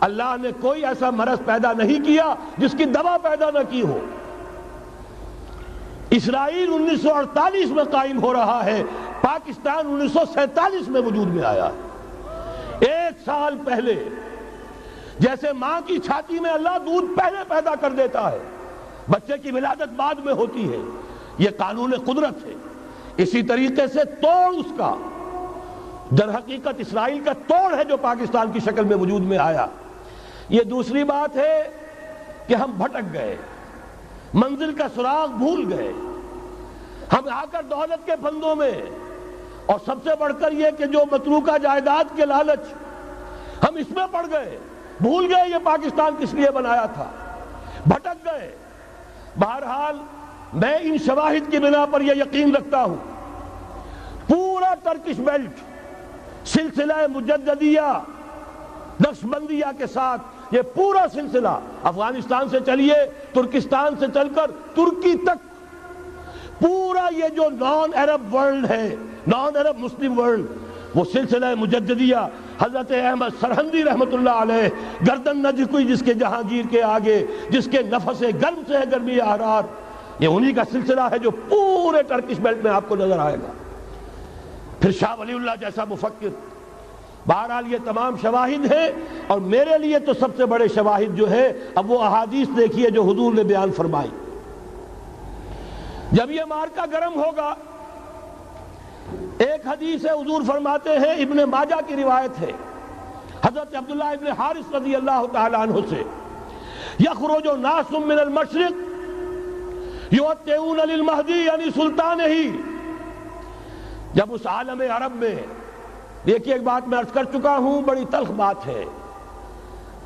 اللہ نے کوئی ایسا مرض پیدا نہیں کیا جس کی دوا پیدا نہ کی ہو۔ اسرائیل 1948 میں قائم ہو رہا ہے، پاکستان 1947 میں وجود میں آیا ہے۔ 1 سال پہلے جیسے ماں کی چھاتی میں اللہ دودھ پہلے پیدا کر دیتا ہے، بچے کی ولادت بعد میں ہوتی ہے، یہ قانون قدرت ہے۔ اسی طریقے سے توڑ اس کا در حقیقت اسرائیل کا توڑ ہے جو پاکستان کی شکل میں وجود میں آیا۔ یہ دوسری بات ہے کہ ہم بھٹک گئے، منزل کا سراغ بھول گئے، ہم آ کر دولت کے پھندوں میں، اور سب سے بڑھ کر یہ کہ جو متروکہ جائیداد کے لالچ، ہم اس میں پڑ گئے، بھول گئے یہ پاکستان کس لیے بنایا تھا، بھٹک گئے۔ بہرحال میں ان شواہد کی بنا پر یہ یقین رکھتا ہوں، پورا ٹرکش بیلٹ سلسلہ مجددیہ نقشبندیہ کے ساتھ، یہ پورا سلسلہ افغانستان سے چلیے، ترکستان سے چل کر ترکی تک، پورا یہ جو نان عرب ورلڈ ہے، نان عرب مسلم ورلڈ، وہ سلسلہ مجددیہ حضرت احمد سرہندی رحمت اللہ علیہ، گردن نہ جھکی جس کے جہانگیر کے آگے، جس کے نفس گرم سے ہے گرمی احرار، یہ انہی کا سلسلہ ہے جو پورے ٹرکش بیلٹ میں آپ کو نظر آئے گا۔ پھر شاہ ولی اللہ جیسا مفکر۔ بہرحال یہ تمام شواہد ہیں، اور میرے لیے تو سب سے بڑے شواہد جو ہے، اب وہ احادیث دیکھیے جو حضور نے بیان فرمائی۔ جب یہ مارکا گرم ہوگا، ایک حدیث ہے، حضور فرماتے ہیں، ابن ماجہ کی روایت ہے حضرت عبداللہ ابن حارث رضی اللہ تعالی عنہ سے، یخرج ناس من المشرق یوتئون للمہدی یعنی سلطان ہی۔ جب اس عالم عرب میں، دیکھیے ایک بات میں عرض کر چکا ہوں، بڑی تلخ بات ہے،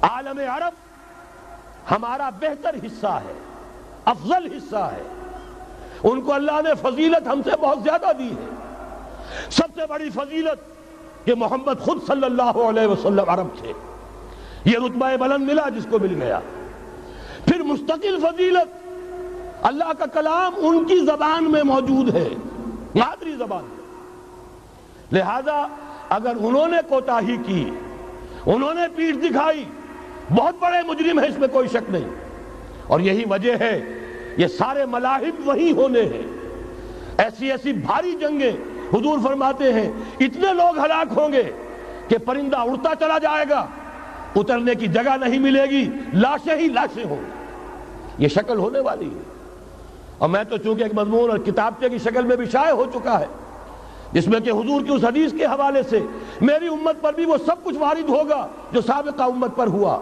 عالم عرب ہمارا بہتر حصہ ہے، افضل حصہ ہے، ان کو اللہ نے فضیلت ہم سے بہت زیادہ دی ہے۔ سب سے بڑی فضیلت کہ محمد خود صلی اللہ علیہ وسلم عرب تھے، یہ رتبہ بلند ملا جس کو مل گیا۔ پھر مستقل فضیلت، اللہ کا کلام ان کی زبان میں موجود ہے، مادری زبان میں، لہذا اگر انہوں نے کوتاہی کی، انہوں نے پیٹھ دکھائی، بہت بڑے مجرم ہیں، اس میں کوئی شک نہیں۔ اور یہی وجہ ہے یہ سارے ملاحب وہی ہونے ہیں، ایسی ایسی بھاری جنگیں، حضور فرماتے ہیں اتنے لوگ ہلاک ہوں گے کہ پرندہ اڑتا چلا جائے گا، اترنے کی جگہ نہیں ملے گی، لاشیں ہی لاشیں ہوں گی، یہ شکل ہونے والی ہے۔ اور میں تو چونکہ ایک مضمون اور کتابچے کی شکل میں بھی شائع ہو چکا ہے، جس میں کہ حضور کی اس حدیث کے حوالے سے میری امت پر بھی وہ سب کچھ وارد ہوگا جو سابقہ امت پر ہوا،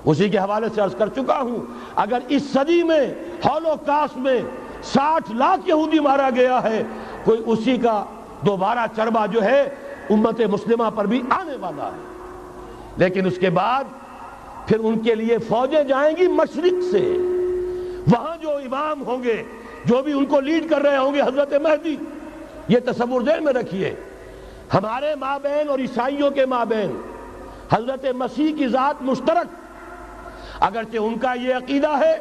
اسی کے حوالے سے عرض کر چکا ہوں۔ اگر اس صدی میں ہولوکاسٹ میں 60 لاکھ یہودی مارا گیا ہے، کوئی اسی کا دوبارہ چربہ جو ہے امت مسلمہ پر بھی آنے والا ہے۔ لیکن اس کے بعد پھر ان کے لیے فوجیں جائیں گی مشرق سے، وہاں جو امام ہوں گے، جو بھی ان کو لیڈ کر رہے ہوں گے، حضرت مہدی۔ یہ تصور ذہن میں رکھیے، ہمارے مابین اور عیسائیوں کے مابین حضرت مسیح کی ذات مشترک، اگرچہ ان کا یہ عقیدہ ہے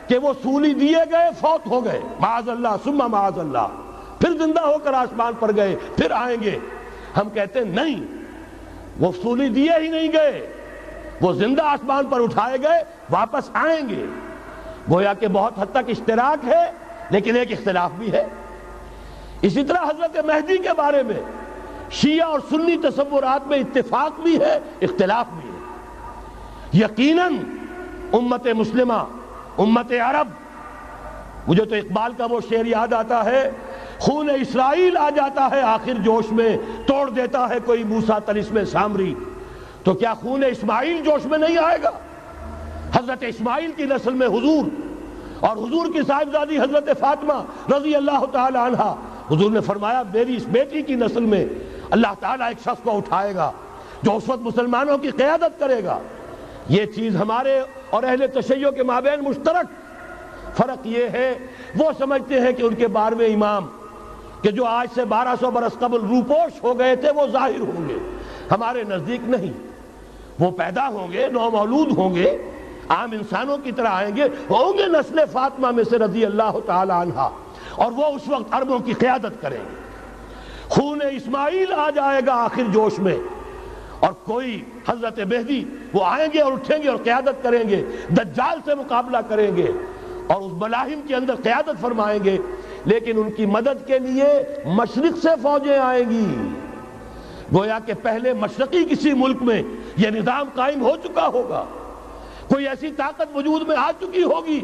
کہ وہ سولی دیے گئے، فوت ہو گئے، معاذ اللہ ثم معاذ اللہ، پھر زندہ ہو کر آسمان پر گئے، پھر آئیں گے۔ ہم کہتے ہیں نہیں، وہ سولی دیے ہی نہیں گئے، وہ زندہ آسمان پر اٹھائے گئے، واپس آئیں گے۔ گویا کہ بہت حد تک اشتراک ہے، لیکن ایک اختلاف بھی ہے۔ اسی طرح حضرت مہدی کے بارے میں شیعہ اور سنی تصورات میں اتفاق بھی ہے، اختلاف بھی ہے۔ یقیناً امت مسلمہ، امت عرب، مجھے تو اقبال کا وہ شعر یاد آتا ہے، خون اسرائیل آ جاتا ہے آخر جوش میں، توڑ دیتا ہے کوئی موسیٰ طلسم سامری، تو کیا خون اسماعیل جوش میں نہیں آئے گا؟ حضرت اسماعیل کی نسل میں حضور، اور حضور کی صاحبزادی حضرت فاطمہ رضی اللہ تعالی عنہ، حضور نے فرمایا میری اس بیٹی کی نسل میں اللہ تعالیٰ ایک شخص کو اٹھائے گا جو اس وقت مسلمانوں کی قیادت کرے گا۔ یہ چیز ہمارے اور اہل تشیع کے مابین مشترک، فرق یہ ہے وہ سمجھتے ہیں کہ ان کے 12ویں امام کہ جو آج سے 1200 برس قبل روپوش ہو گئے تھے وہ ظاہر ہوں گے، ہمارے نزدیک نہیں، وہ پیدا ہوں گے، نومولود ہوں گے، عام انسانوں کی طرح آئیں گے، ہوں گے نسل فاطمہ میں سے رضی اللہ تعالی عنہا، اور وہ اس وقت عربوں کی قیادت کریں گے۔ خون اسماعیل آ جائے گا آخر جوش میں، اور کوئی حضرت مہدی وہ آئیں گے اور اٹھیں گے اور قیادت کریں گے، دجال سے مقابلہ کریں گے اور اس ملاحم کے اندر قیادت فرمائیں گے، لیکن ان کی مدد کے لیے مشرق سے فوجیں آئیں گی۔ گویا کہ پہلے مشرقی کسی ملک میں یہ نظام قائم ہو چکا ہوگا، کوئی ایسی طاقت وجود میں آ چکی ہوگی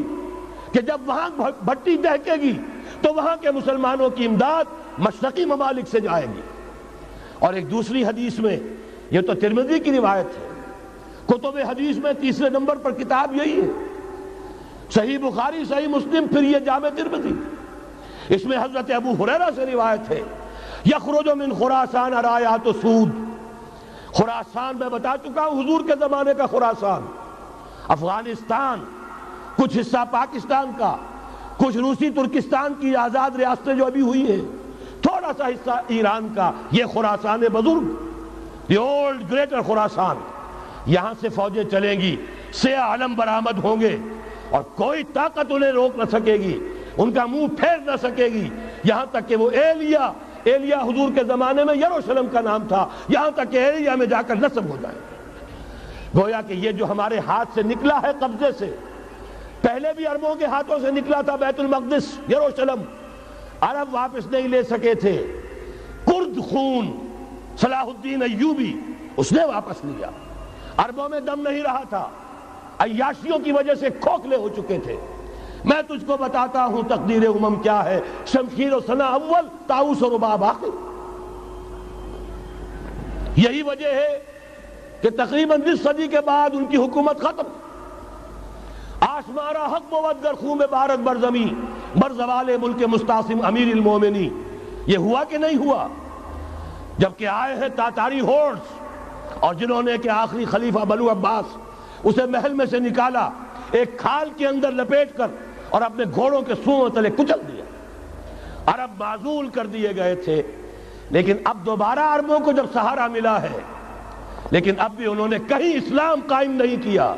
کہ جب وہاں بھٹی دہکے گی تو وہاں کے مسلمانوں کی امداد مشرقی ممالک سے جائے گی۔ اور ایک دوسری حدیث میں، یہ تو ترمذی کی روایت ہے، کتب حدیث میں تیسرے نمبر پر کتاب یہی ہے، صحیح بخاری، صحیح مسلم، پھر یہ جامع ترمذی، اس میں حضرت ابو ہریرہ سے روایت ہے، یخرج من خراسان رایات سود۔ خراسان میں بتا چکا ہوں حضور کے زمانے کا خراسان، افغانستان، کچھ حصہ پاکستان کا، کچھ روسی ترکستان کی آزاد ریاستیں جو ابھی ہوئی ہیں، تھوڑا سا حصہ ایران کا، یہ خراسان بزرگ، دی اولڈ گریٹر خراسان، یہاں سے فوجیں چلیں گی، سیاہ علم برآمد ہوں گے اور کوئی طاقت انہیں روک نہ سکے گی، ان کا منہ پھیر نہ سکے گی، یہاں تک کہ وہ ایلیا حضور کے زمانے میں یروشلم کا نام تھا، یہاں تک کہ ایلیا میں جا کر نصب ہو جائے۔ گویا کہ یہ جو ہمارے ہاتھ سے نکلا ہے قبضے سے، پہلے بھی عربوں کے ہاتھوں سے نکلا تھا بیت المقدس، یروشلم، عرب واپس نہیں لے سکے تھے، کرد خون صلاح الدین ایوبی اس نے واپس لیا، عربوں میں دم نہیں رہا تھا، عیاشیوں کی وجہ سے کھوکھلے ہو چکے تھے۔ میں تجھ کو بتاتا ہوں تقدیر امم کیا ہے، شمشیر و ثنا اول، طاؤس و رباب آخر۔ یہی وجہ ہے کہ تقریباً 20 صدی کے بعد ان کی حکومت ختم۔ آشمارا حق بود گر خون بارک بر زمین، بر زوال ملک مستعصم امیر المومنی۔ یہ ہوا کہ نہیں ہوا؟ جبکہ آئے ہیں تاتاری ہورس، اور جنہوں نے کہ آخری خلیفہ بنو عباس اسے محل میں سے نکالا، ایک کھال کے اندر لپیٹ کر اور اپنے گھوڑوں کے سوؤں تلے کچل دیا۔ عرب معزول کر دیے گئے تھے، لیکن اب دوبارہ عربوں کو جب سہارا ملا ہے، لیکن اب بھی انہوں نے کہیں اسلام قائم نہیں کیا۔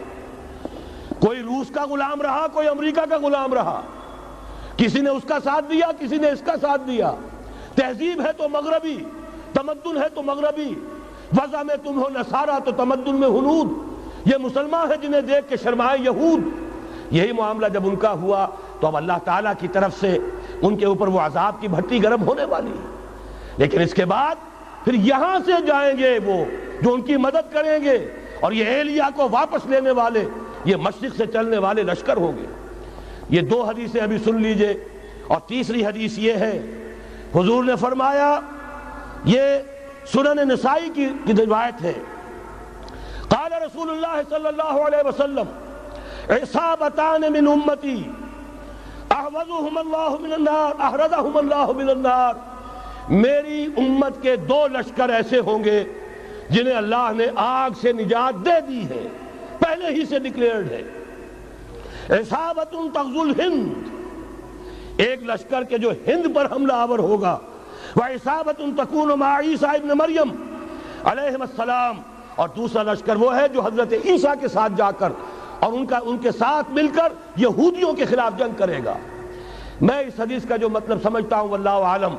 کوئی روس کا غلام رہا، کوئی امریکہ کا غلام رہا، کسی نے اس کا ساتھ دیا، کسی نے اس کا ساتھ دیا۔ تہذیب ہے تو مغربی، تمدن ہے تو مغربی، وضع میں تم ہو نصارہ تو تمدن میں ہنود، یہ مسلمان ہیں جنہیں دیکھ کے شرمائے یہود۔ یہی معاملہ جب ان کا ہوا تو اب اللہ تعالیٰ کی طرف سے ان کے اوپر وہ عذاب کی بھٹی گرم ہونے والی ہے۔ لیکن اس کے بعد پھر یہاں سے جائیں گے وہ جو ان کی مدد کریں گے، اور یہ ایلیا کو واپس لینے والے یہ مشرق سے چلنے والے لشکر ہوں گے۔ یہ 2 حدیثیں ابھی سن لیجئے، اور تیسری حدیث یہ ہے، حضور نے فرمایا، یہ سنن نسائی کی روایت ہے، قال رسول اللہ صلی اللہ علیہ وسلم عصابتان من امتی احوذهم اللہ من النار احرزهم اللہ من النار۔ میری امت کے 2 لشکر ایسے ہوں گے جنہیں اللہ نے آگ سے نجات دے دی ہے، پہلے ہی سے ڈکلیئرڈ ہے۔ عصابت تغزو الہند، ایک لشکر کے جو ہند پر حملہ آور ہوگا، وعصابت تکون مع عیسیٰ ابن مریم علیہ السلام، اور دوسرا لشکر وہ ہے جو حضرت عیسیٰ کے ساتھ جا کر اور ان کے ساتھ مل کر یہودیوں کے خلاف جنگ کرے گا۔ میں اس حدیث کا جو مطلب سمجھتا ہوں واللہ عالم،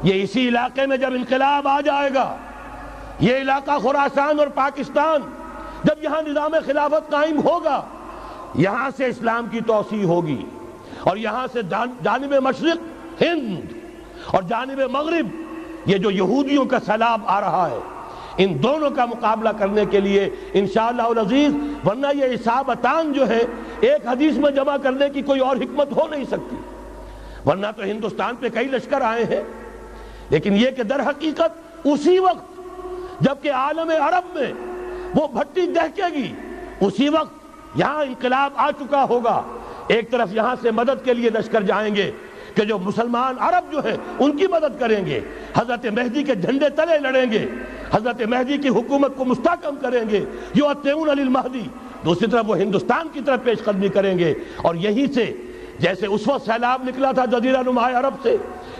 یہ اسی علاقے میں جب انقلاب آ جائے گا، یہ علاقہ خراسان اور پاکستان، جب یہاں نظام خلافت قائم ہوگا، یہاں سے اسلام کی توسیع ہوگی، اور یہاں سے جانب مشرق ہند اور جانب مغرب یہ جو یہودیوں کا سیلاب آ رہا ہے، ان دونوں کا مقابلہ کرنے کے لیے انشاءاللہ العزیز، ورنہ یہ عصابتان جو ہے ایک حدیث میں جمع کرنے کی کوئی اور حکمت ہو نہیں سکتی، ورنہ تو ہندوستان پہ کئی لشکر آئے ہیں، لیکن یہ کہ در حقیقت اسی وقت جبکہ عالم عرب میں وہ بھٹی دہکے گی، اسی وقت یہاں انقلاب آ چکا ہوگا۔ ایک طرف یہاں سے مدد کے لیے لشکر جائیں گے کہ جو مسلمان عرب جو ہے ان کی مدد کریں گے، حضرت مہدی کے جھنڈے تلے لڑیں گے، حضرت مہدی کی حکومت کو مستحکم کریں گے، یؤتون للمہدی، دوسری طرف وہ ہندوستان کی طرف پیش قدمی کریں گے، اور یہیں سے جیسے اس وقت سیلاب نکلا تھا جزیرہ نما عرب سے،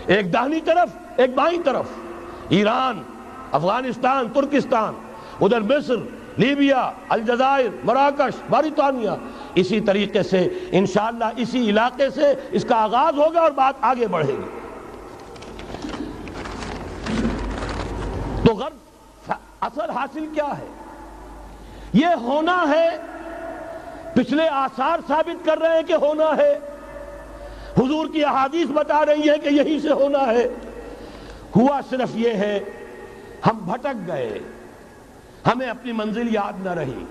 ایک داہنی طرف ایک بائیں طرف، ایران، افغانستان، ترکستان، ادھر مصر، لیبیا، الجزائر، مراکش، موریطانیہ، اسی طریقے سے انشاءاللہ اسی علاقے سے اس کا آغاز ہوگا اور بات آگے بڑھے گی۔ تو غرب اصل اصل حاصل کیا ہے؟ یہ ہونا ہے، پچھلے آثار ثابت کر رہے ہیں کہ ہونا ہے، حضور کی احادیث بتا رہی ہیں کہ یہیں سے ہونا ہے۔ ہوا صرف یہ ہے ہم بھٹک گئے، ہمیں اپنی منزل یاد نہ رہی۔